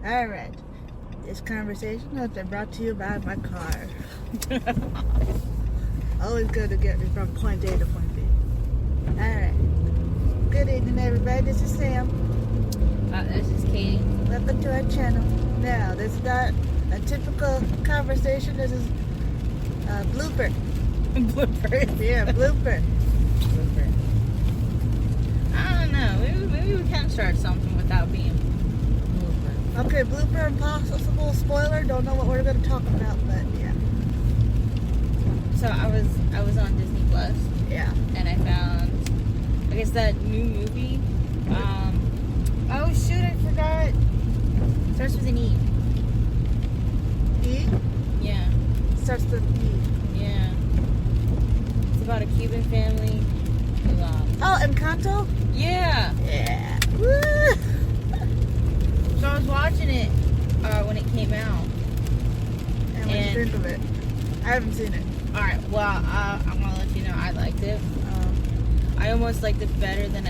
Alright. This conversation has been brought to you by my car. Always good to get me from point A to point B. Alright. Good evening, everybody. This is Sam. This is Katie. Welcome to our channel. Now, this is not a typical conversation. This is a blooper. Bloopers. Yeah, blooper. Blooper. I don't know. Maybe we can start something without being blooper. Okay, blooper and possible spoiler. Don't know what we're going to talk about, but yeah. So I was on Disney Plus. Yeah. And I found, I guess, that new movie. Oh shoot, I forgot. Starts with an E. E? Yeah. Starts with E. Yeah. It's about a Cuban family. Oh, Encanto? Yeah. Yeah. Woo! So I was watching it when it came out. And what did you think of it? I haven't seen it. Alright, well, I'm gonna let you know I liked it. I almost liked it better than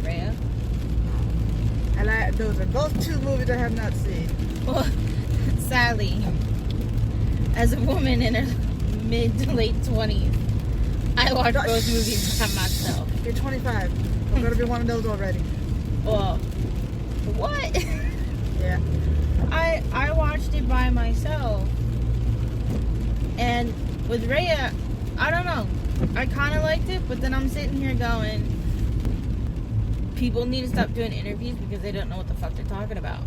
Raya. Those are both two movies I have not seen. Well, sadly, as a woman in her mid to late 20s, I watched both movies by myself. You're 25. We're gonna be one of those already. Well, what? Yeah. I watched it by myself, and with Raya, I don't know. I kind of liked it, but then I'm sitting here going, people need to stop doing interviews because they don't know what the fuck they're talking about.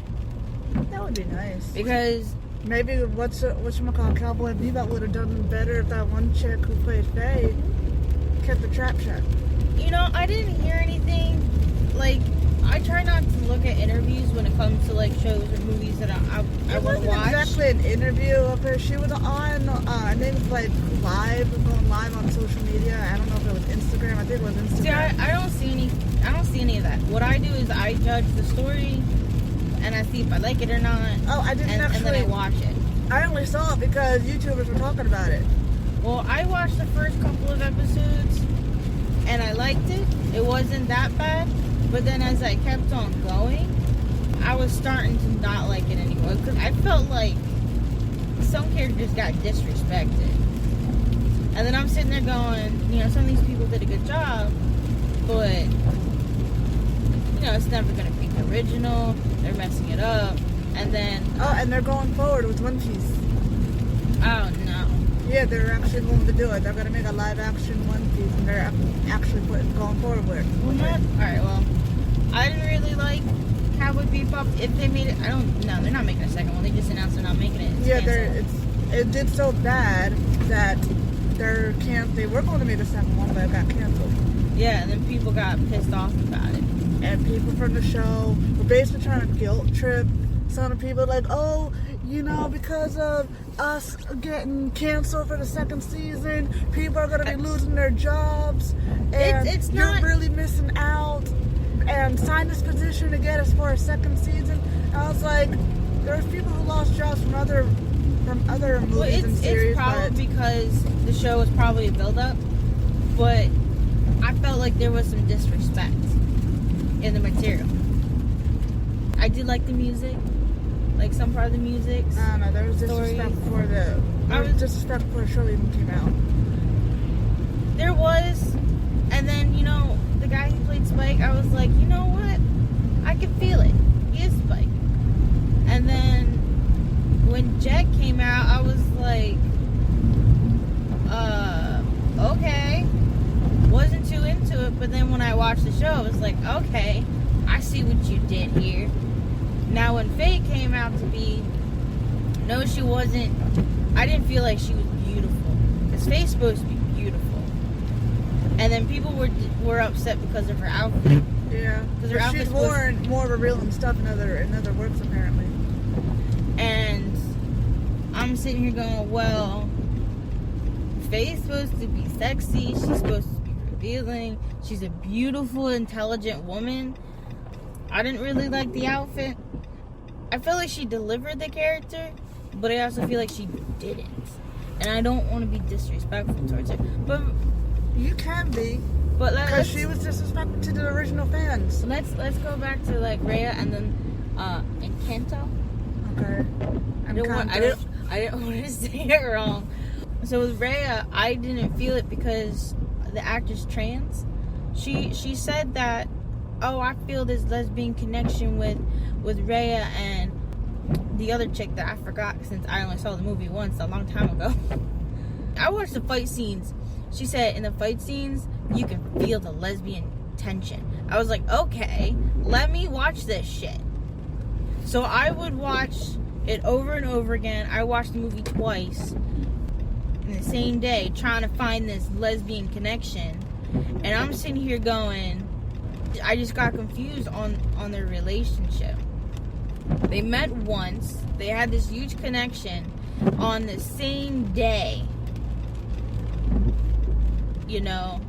That would be nice. Because maybe whatchamacallit, Cowboy Bebop would have done better if that one chick who played Faye kept the trap shut. You know, I didn't hear anything. Like, I try not to look at interviews when it comes to like shows or movies that I want to watch. It wasn't exactly an interview of her. She was on, I think it was like going live on social media. I don't know if it was Instagram. I think it was Instagram. See, I don't see any of that. What I do is I judge the story and I see if I like it or not. Oh, I didn't actually. And then I watch it. I only saw it because YouTubers were talking about it. Well, I watched the first couple of episodes and I liked it. It wasn't that bad. But then as I kept on going, I was starting to not like it anymore. Because I felt like some characters got disrespected. And then I'm sitting there going, you know, some of these people did a good job. But, you know, it's never going to be the original. They're messing it up. And then... Oh, and they're going forward with One Piece. Oh, no. Yeah, they're actually going to do it. They're going to make a live action One Piece. And they're actually going forward with it. Alright, well... I didn't really like Cowboy Bebop. If they made it, they're not making a second one. They just announced they're not making it. It did so bad that they were going to make a second one, but it got canceled. Yeah, and then people got pissed off about it. And people from the show were basically trying to guilt trip some of the people, like, oh, you know, because of us getting canceled for the second season, people are going to be losing their jobs, and you're really missing out. And sign this petition to get us for a second season. I was like, there's people who lost jobs from other movies and series. It's probably because the show was probably a build-up, but I felt like there was some disrespect in the material. I did like the music, like some part of the music. I don't know, there was disrespect disrespect before the show even came out. There was, and then, you know, the guy who played Spike, I was like, you know what? I can feel it. He is Spike. And then when Jet came out, I was like, okay. Wasn't too into it, but then when I watched the show, I was like, okay, I see what you did here. Now when Faye came out to be, no, she wasn't. I didn't feel like she was beautiful. Because Faye's supposed to be beautiful. And then people were upset because of her outfit. Yeah, because she's worn more revealing stuff in other works apparently. And I'm sitting here going, well, Faye's supposed to be sexy. She's supposed to be revealing. She's a beautiful, intelligent woman. I didn't really like the outfit. I feel like she delivered the character, but I also feel like she didn't. And I don't want to be disrespectful towards her, but you can be, but because she was disrespectful to the original fans. Let's go back to like Raya and then Encanto. Okay. I didn't want to say it wrong. So with Raya, I didn't feel it because the actress trans. She said that, oh, I feel this lesbian connection with Raya and the other chick that I forgot since I only saw the movie once a long time ago. I watched the fight scenes. She said in the fight scenes you can feel the lesbian tension. I was like, okay, let me watch this shit. So I would watch it over and over again. I watched the movie twice in the same day trying to find this lesbian connection, and I'm sitting here going, I just got confused on their relationship. They met once, they had this huge connection on the same day. You know,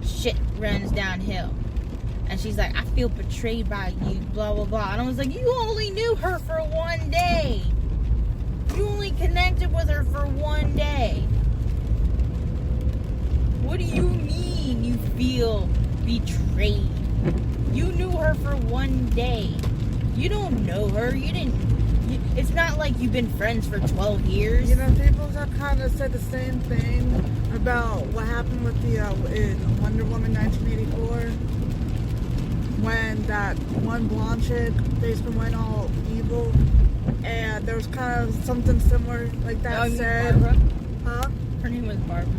shit runs downhill. And she's like, I feel betrayed by you, blah, blah, blah. And I was like, you only knew her for one day. You only connected with her for one day. What do you mean you feel betrayed? You knew her for one day. You don't know her. It's not like you've been friends for 12 years. You know, people have kind of said the same thing about what happened with the in Wonder Woman 1984. When that one blonde chick basically went all evil, and there was kind of something similar like that said. Barbara? Huh? Her name was Barbara.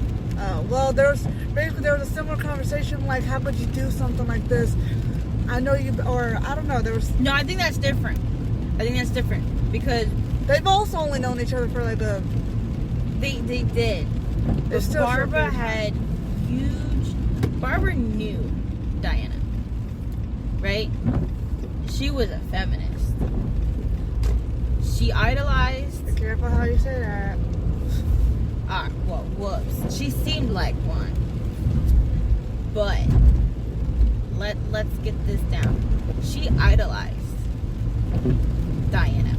Well, there was a similar conversation like, how could you do something like this? I know you, or I don't know. There was. No, I think that's different. Because they've also only known each other for like a. They did. But Barbara had huge. Barbara knew Diana. Right? She was a feminist. She idolized. Be careful how you say that. Well, whoops. She seemed like one. But let's get this down. She idolized Diana.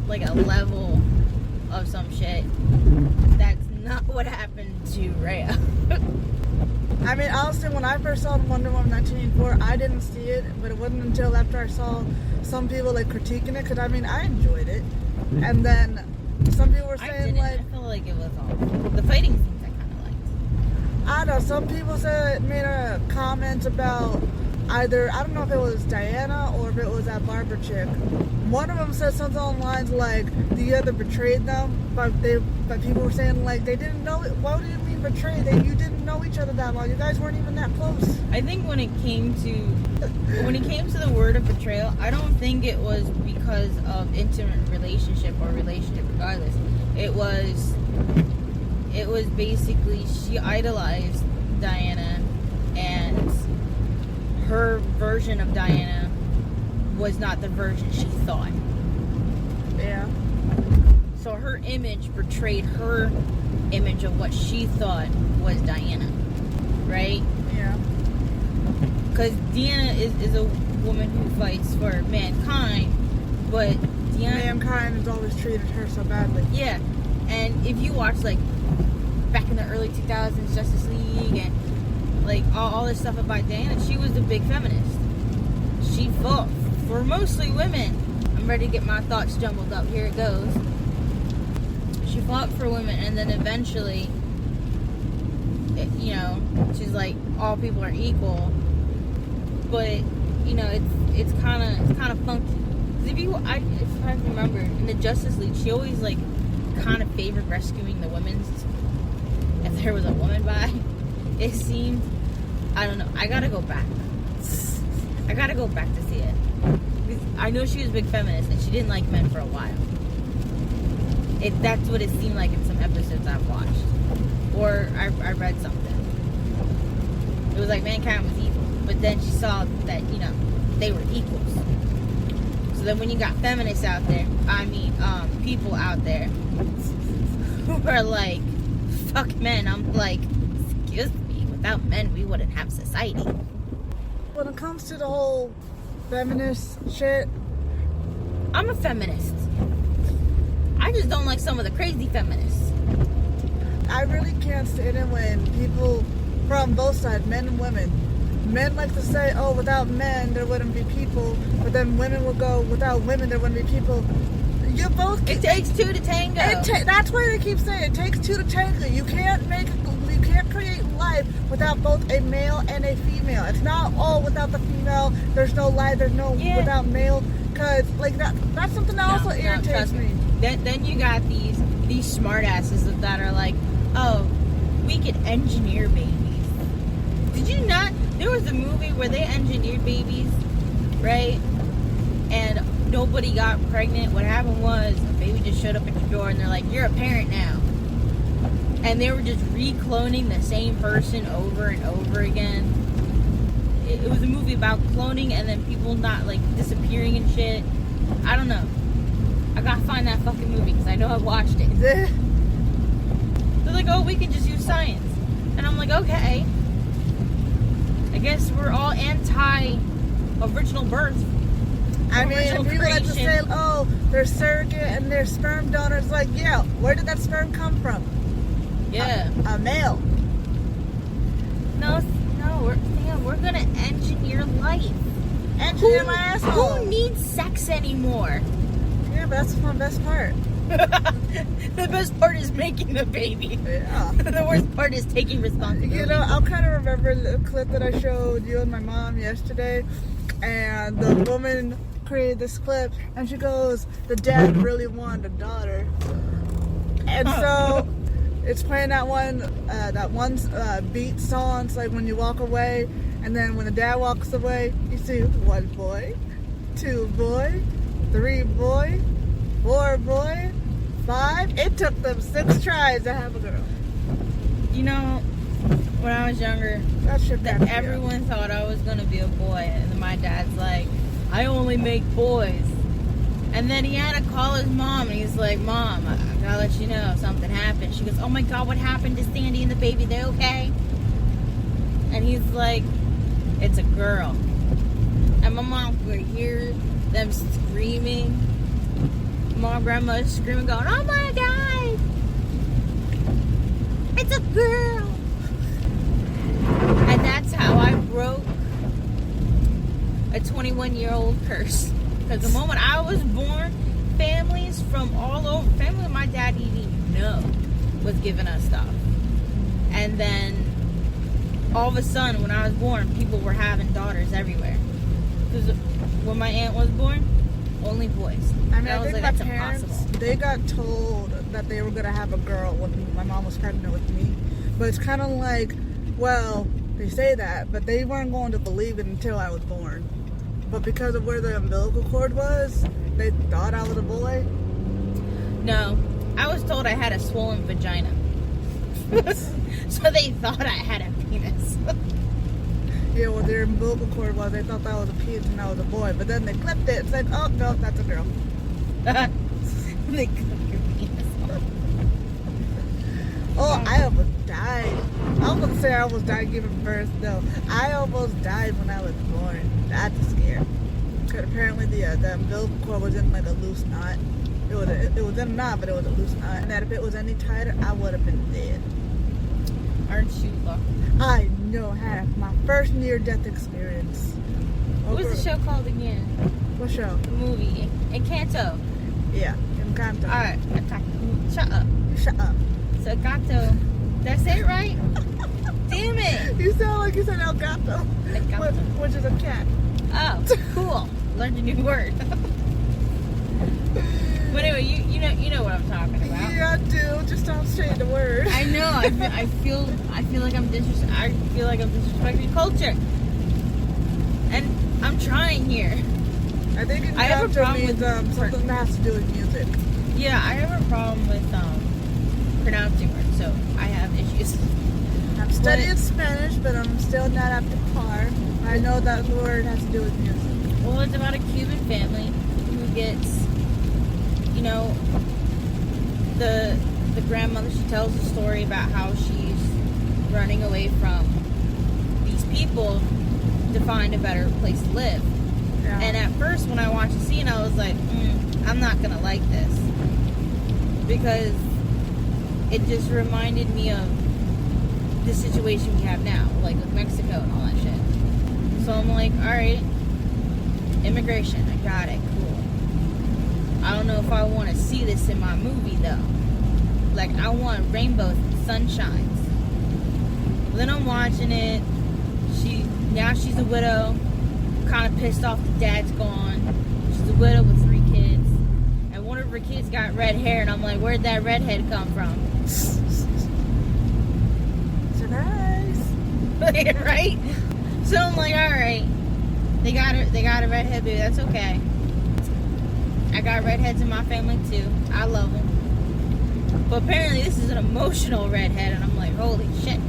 Like a level of some shit. That's not what happened to Raya. I mean, honestly, when I first saw Wonder Woman 1984, I didn't see it, but it wasn't until after I saw some people like critiquing it, because I mean, I enjoyed it, and then some people were saying like, I felt like it was all the fighting scenes I kind of liked. I don't know, some people made a comment about either, I don't know if it was Diana or if it was that Barbara chick. One of them said something along the lines like the other betrayed them, but people were saying like they didn't know it. What do you mean betrayed? You didn't know each other that long. You guys weren't even that close. I think when it came to the word of betrayal, I don't think it was because of intimate relationship or relationship regardless. It was basically she idolized Diana, and her version of Diana was not the version she thought. Yeah. So her image portrayed her image of what she thought was Diana, right? Yeah. Because Diana is a woman who fights for mankind, but mankind has always treated her so badly. Yeah, and if you watch like back in the early 2000s, Justice League and like all this stuff about Diana, she was a big feminist. She fought for mostly women. I'm ready to get my thoughts jumbled up. Here it goes. She fought for women, and then eventually, she's like, all people are equal. But it's kind of funky. If I remember in the Justice League, she always like kind of favored rescuing the women if there was a woman by. It seemed, I don't know. I gotta go back to see it. I know she was a big feminist and she didn't like men for a while. That's what it seemed like in some episodes I've watched. Or I read something. It was like mankind was evil. But then she saw that, they were equals. So then when you got feminists out there, people out there who are like, fuck men, I'm like, excuse me, without men we wouldn't have society. When it comes to the whole feminist shit, I'm a feminist. I just don't like some of the crazy feminists. I really can't stand it when people from both sides, men and women, men like to say, oh, without men there wouldn't be people, but then women will go, without women there wouldn't be people. You both. It takes two to tango. That's why they keep saying it takes two to tango. You can't create life without both a male and a female. It's not all without the female. There's no life. There's no without male. Cause like that's something that also irritates me. Then you got these smartasses that are like, oh, we could engineer babies. Did you not? There was a movie where they engineered babies, right? And nobody got pregnant. What happened was a baby just showed up at your door and they're like, you're a parent now. And they were just re-cloning the same person over and over again. It was a movie about cloning and then people not like disappearing and shit. I don't know. I gotta find that fucking movie because I know I've watched it. They're like, oh, we can just use science. And I'm like, okay. I guess we're all anti-original birth. I mean, people like to say, oh, they're surrogate and they're sperm donors. Like, yeah, where did that sperm come from? Yeah. A male. No, we're gonna engineer life. Engineer my asshole. Who needs sex anymore? Yeah, but that's the best part. The best part is making the baby. Yeah. The worst part is taking responsibility. You know, I'll kind of remember the clip that I showed you and my mom yesterday, and the woman created this clip, and she goes, the dad really wanted a daughter. And so it's playing that one beat song. It's like when you walk away, and then when the dad walks away, you see 1 boy, 2 boy, 3 boy, 4 boy, 5. It took them 6 tries to have a girl. You know, when I was younger, everyone thought I was gonna be a boy, and my dad's like, I only make boys. And then he had to call his mom, and he's like, Mom, I gotta let you know something happened. She goes, oh my God, what happened to Sandy and the baby? They okay? And he's like, it's a girl. And my mom could hear them screaming. My grandma was screaming, going, oh my God, it's a girl. And that's how I broke a 21-year-old curse. Because the moment I was born, families from all over, family my dad didn't even know was giving us stuff. And then all of a sudden, when I was born, people were having daughters everywhere. Because when my aunt was born, only boys. I mean, I think my parents, they got told that they were going to have a girl when my mom was pregnant with me. But it's kind of like, well, they say that, but they weren't going to believe it until I was born. But because of where the umbilical cord was, they thought I was a boy. No, I was told I had a swollen vagina. So they thought I had a penis. Yeah, well, their umbilical cord was, they thought that was a penis and I was a boy. But then they clipped it and said, oh, no, that's a girl. They clipped your penis off. Oh, I almost died. I was going to say I almost died giving birth. No, I almost died when I was born. That's scary. Because apparently the umbilical cord was in like a loose knot. It was in a knot, but it was a loose knot. And that if it was any tighter, I would have been dead. Aren't you lucky? I know, I had my first near-death experience. What was the show called again? What show? The movie. Encanto. Yeah, Encanto. Alright, shut up. Shut up. So Encanto. Did I say it right? Damn it. You sound like you said El Gato. Which is a cat. Oh, cool. Learned a new word. But anyway, you know what I'm talking about. Yeah, I do. Just don't say the word. I know. I feel like I'm disrespecting culture, and I'm trying here. I think Encanto means something that has to do with music. Yeah, I have a problem with pronouncing words, so I have issues. I'm studying Spanish, but I'm still not up to par. I know that word has to do with music. Well, it's about a Cuban family who gets, the grandmother, she tells a story about how she's running away from these people to find a better place to live. Yeah. And at first, when I watched the scene, I was like, I'm not going to like this. Because it just reminded me of the situation we have now, like with Mexico and all that shit. So I'm like, alright, immigration, I got it, cool. I don't know if I want to see this in my movie though. Like, I want rainbows and sunshines. Then I'm watching it. Now she's a widow. Kind of pissed off the dad's gone. She's a widow with 3 kids. And one of her kids got red hair, and I'm like, where'd that redhead come from? Surprise! Right? So I'm like, alright. They got a redhead baby, that's okay. I got redheads in my family too. I love them. But apparently this is an emotional redhead, and I'm like, holy shit.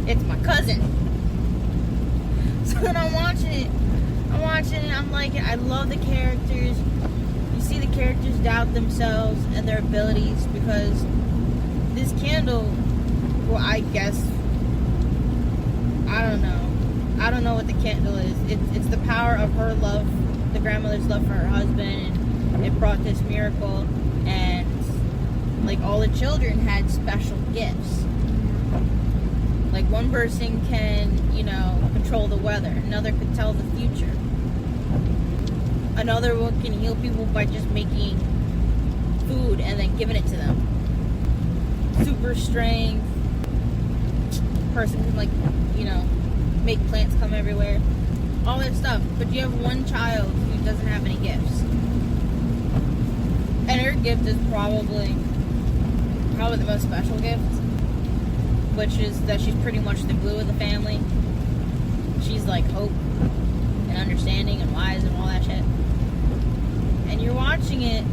It's my cousin. So then I'm watching it, I'm like, I love the characters. You see the characters doubt themselves and their abilities, because this candle, well, I guess, I don't know what the candle is. It's the power of her love, the grandmother's love for her husband, and it brought this miracle. And like, all the children had special gifts. Like, one person can, control the weather. Another could tell the future. Another one can heal people by just making food and then giving it to them. Super strength. Person can, like, make plants come everywhere. All that stuff. But you have one child who doesn't have any gifts. And her gift is probably the most special gift, which is that she's pretty much the glue of the family. She's like hope and understanding and wise and all that shit. And you're watching it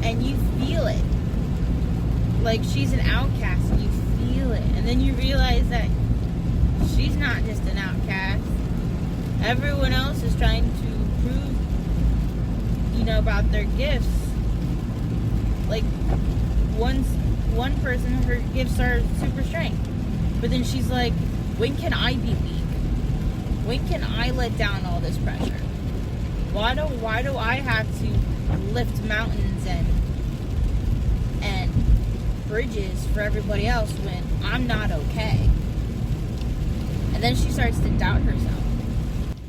and you feel it. Like, she's an outcast and you feel it. And then you realize that she's not just an outcast. Everyone else is trying to prove, about their gifts. Like, one person, her gifts are super strength. But then she's like, when can I be weak? When can I let down all this pressure? Why do I have to lift mountains and bridges for everybody else when I'm not okay? And then she starts to doubt herself.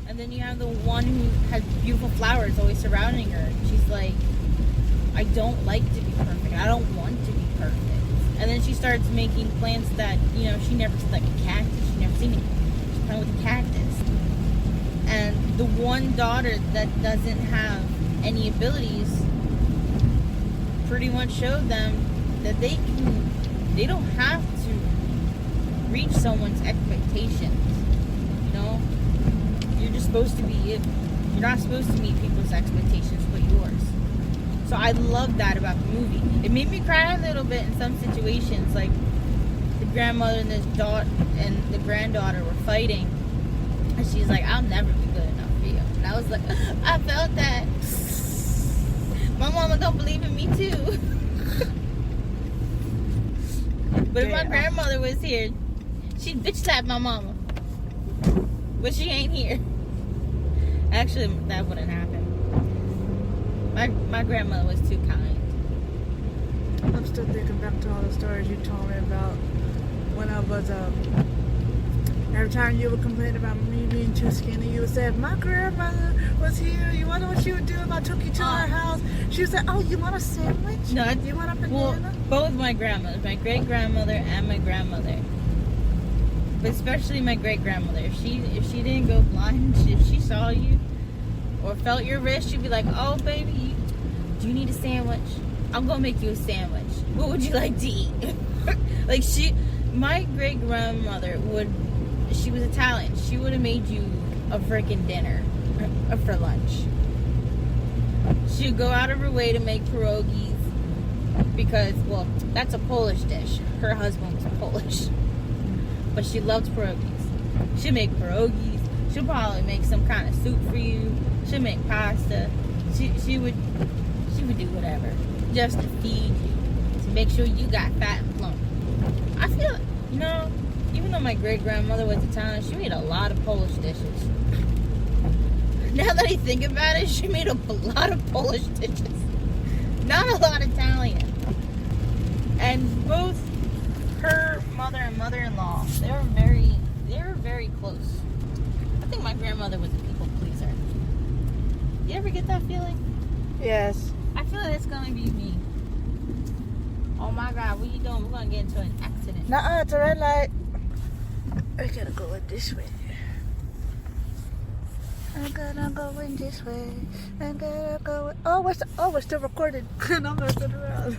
And then you have the one who has beautiful flowers always surrounding her. And she's like, I don't like to be perfect. I don't want to be perfect. And then she starts making plants that, she never seen, like a cactus. She's never seen it. She's playing with a cactus. And the one daughter that doesn't have any abilities pretty much showed them that they don't have to reach someone's expectations. You're just supposed to be you. You're not supposed to meet people's expectations but yours. So I love that about the movie. It made me cry a little bit in some situations, like the grandmother and the granddaughter were fighting, and she's like, I'll never be good enough for you. And I was like, I felt that. My mama don't believe in me too. But if my grandmother was here, she'd bitch slap my mama. But she ain't here. Actually, that wouldn't happen. My grandmother was too kind. I'm still thinking back to all the stories you told me about when I was every time you would complain about me being too skinny, you would say, if my grandmother was here, you wonder what she would do if I took you to her house? She would say, oh, you want a sandwich? No, you want a banana? Well, both my grandmothers, my great grandmother and my grandmother. But especially my great grandmother. If she didn't go blind, if she saw you or felt your wrist, she'd be like, oh baby, do you need a sandwich? I'm gonna make you a sandwich. What would you like to eat? Like, my great grandmother she was Italian. She would have made you a freaking dinner for lunch. She would go out of her way to make pierogies because, well, that's a Polish dish. Her husband was Polish. But she loved pierogies. She'll make pierogies. She'll probably make some kind of soup for you. She'll make pasta. She would do whatever just to feed you, to make sure you got fat and plump. I feel, even though my great grandmother was Italian, she made a lot of Polish dishes. Now that I think about it, she made a lot of Polish dishes. Not a lot Italian. And both her mother and mother-in-law, they were very close. I think my grandmother was a people pleaser. You ever get that feeling? Yes. I feel like it's gonna be me. Oh my god, what are you doing? We're gonna get into an accident. Nuh-uh, it's a red light. I gotta go in this way. I'm gonna go in this way. I'm gonna go in... we're still recording. And I'm gonna turn around.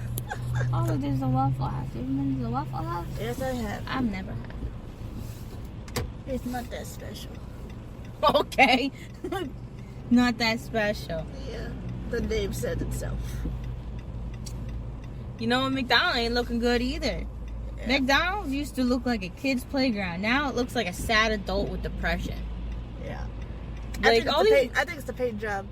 Oh, there's a Waffle House. Have you been to the Waffle House? Yes, I have. I've never had. It's not that special. Okay. Not that special. Yeah. The name said itself. You know what? McDonald's ain't looking good either. Yeah. McDonald's used to look like a kid's playground. Now it looks like a sad adult with depression. Yeah. Like I think it's the paint job.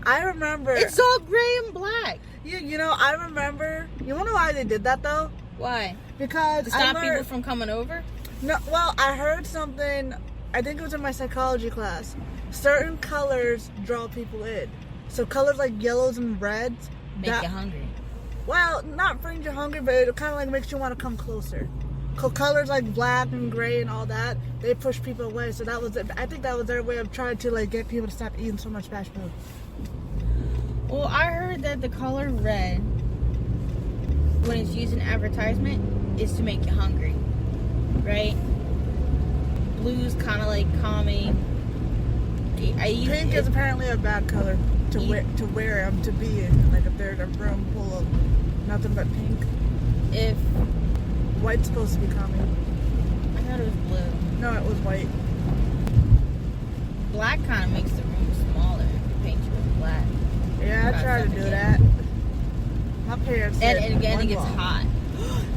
I remember... It's all gray and black. You know, I remember... You wanna know why they did that, though? Why? Because To stop people from coming over? No, well, I heard something... I think it was in my psychology class. Certain colors draw people in. So colors like yellows and reds... Make you hungry. Well, not bring you hungry, but it kind of like makes you want to come closer. Colors like black and gray and all that, they push people away. So that was it. I think that was their way of trying to like get people to stop eating so much fast food. Well, I heard that the color red, when it's used in advertisement, is to make you hungry, right? Blue's kind of like calming. Pink is apparently a bad color to wear to be in. Like if they're in a room full of nothing but pink. If White's supposed to be calming. I thought it was blue. No, it was white. Black kind of makes the room smaller. Paint you with black. Yeah, I tried to do that. My parents said And again, it gets hot.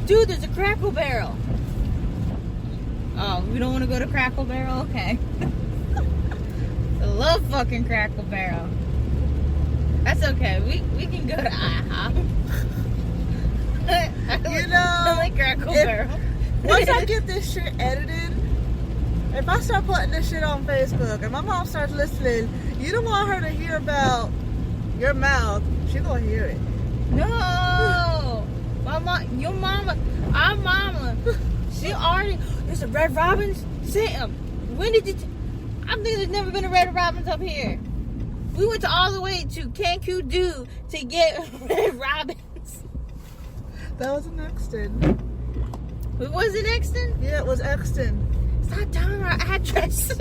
Dude, there's a Crackle Barrel. Oh, we don't want to go to Crackle Barrel? Okay. I love fucking Crackle Barrel. That's okay. We can go to IHOP. I like Crackle Barrel. Once I get this shit edited, if I start putting this shit on Facebook and my mom starts listening, you don't want her to hear about your mouth. She gonna hear it. No! My mom, your mama, our mama, she already, there's a Red Robin's? Sam, when did you, I think there's never been a Red Robin's up here. We went all the way to Cancun to get Red Robin's. That was in Exton. It was in Exton? Yeah, it was Exton. Stop telling our address.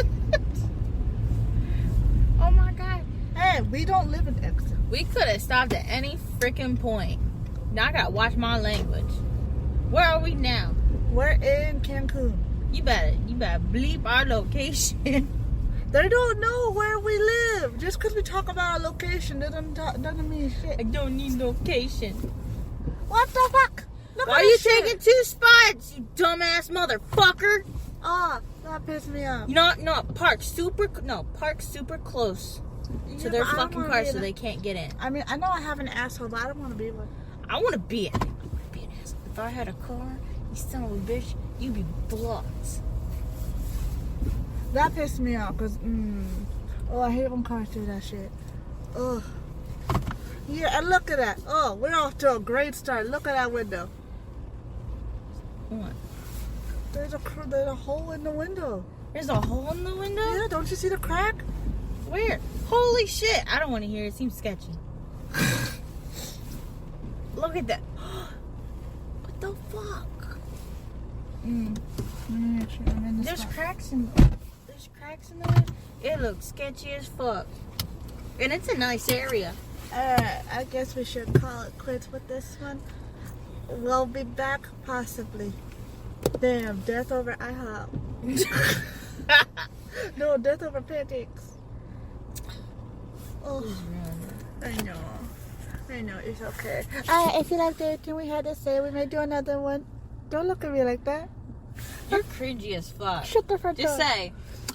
Oh my god. Hey, we don't live in Exton. We could have stopped at any freaking point. Now I gotta watch my language. Where are we now? We're in Cancun. You better bleep our location. They don't know where we live. Just because we talk about our location doesn't mean shit. I don't need location. What the fuck? Look Why at are you this shit. taking 2 spots, you dumbass motherfucker? Oh, that pissed me off. You know what? No, park super close to their fucking car so they can't get in. I mean, I know I have an asshole, but I don't want to be one. I want to be an asshole. If I had a car, you son of a bitch, you'd be blocked. That pissed me off because, I hate when cars do that shit. Ugh. Yeah, and look at that. Oh, we're off to a great start. Look at that window. What? There's a hole in the window. There's a hole in the window? Yeah, don't you see the crack? Where? Holy shit. I don't want to hear it. It seems sketchy. Look at that. What the fuck? There's cracks in the window. It looks sketchy as fuck. And it's a nice area. Alright, I guess we should call it quits with this one. We'll be back, possibly. Damn, death over IHOP. No, death over pancakes. Oh, I know, it's okay. Alright, if you liked everything we had to say, we may do another one. Don't look at me like that. You're cringy as fuck. Shut the front door. Just say.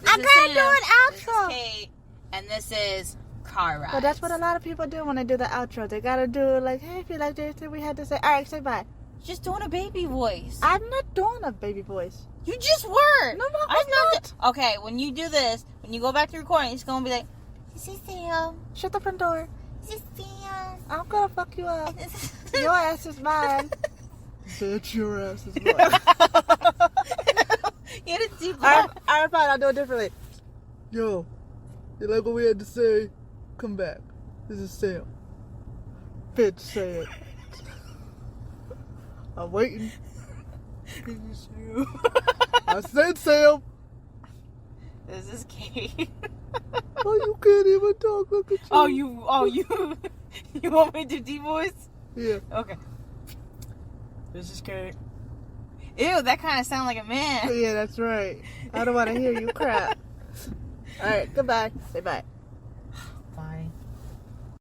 I gotta do an This is outro. Kate, and this is Car Ride. But that's what a lot of people do when they do the outro. They gotta do like, hey, if you liked everything we had to say. Alright, say bye. Just doing a baby voice. I'm not doing a baby voice. You just were. No, I'm not. Okay, when you do this, when you go back to recording, it's gonna be like, this is Sam. Shut the front door. This is Sam. I'm gonna fuck you up. Your ass is mine. Bitch, your ass is mine. You didn't see Alright, fine, I'll do it differently. Yo, you like what we had to say? Come back. This is Sam. Bitch, say it. I'm waiting. This is you. I said Sam. This is Kate. Oh, you can't even talk. Look at you. You want me to do D-voice? Yeah. Okay. This is Kate. Ew, that kind of sounds like a man. Yeah, that's right. I don't want to hear you crap. All right, goodbye. Say bye.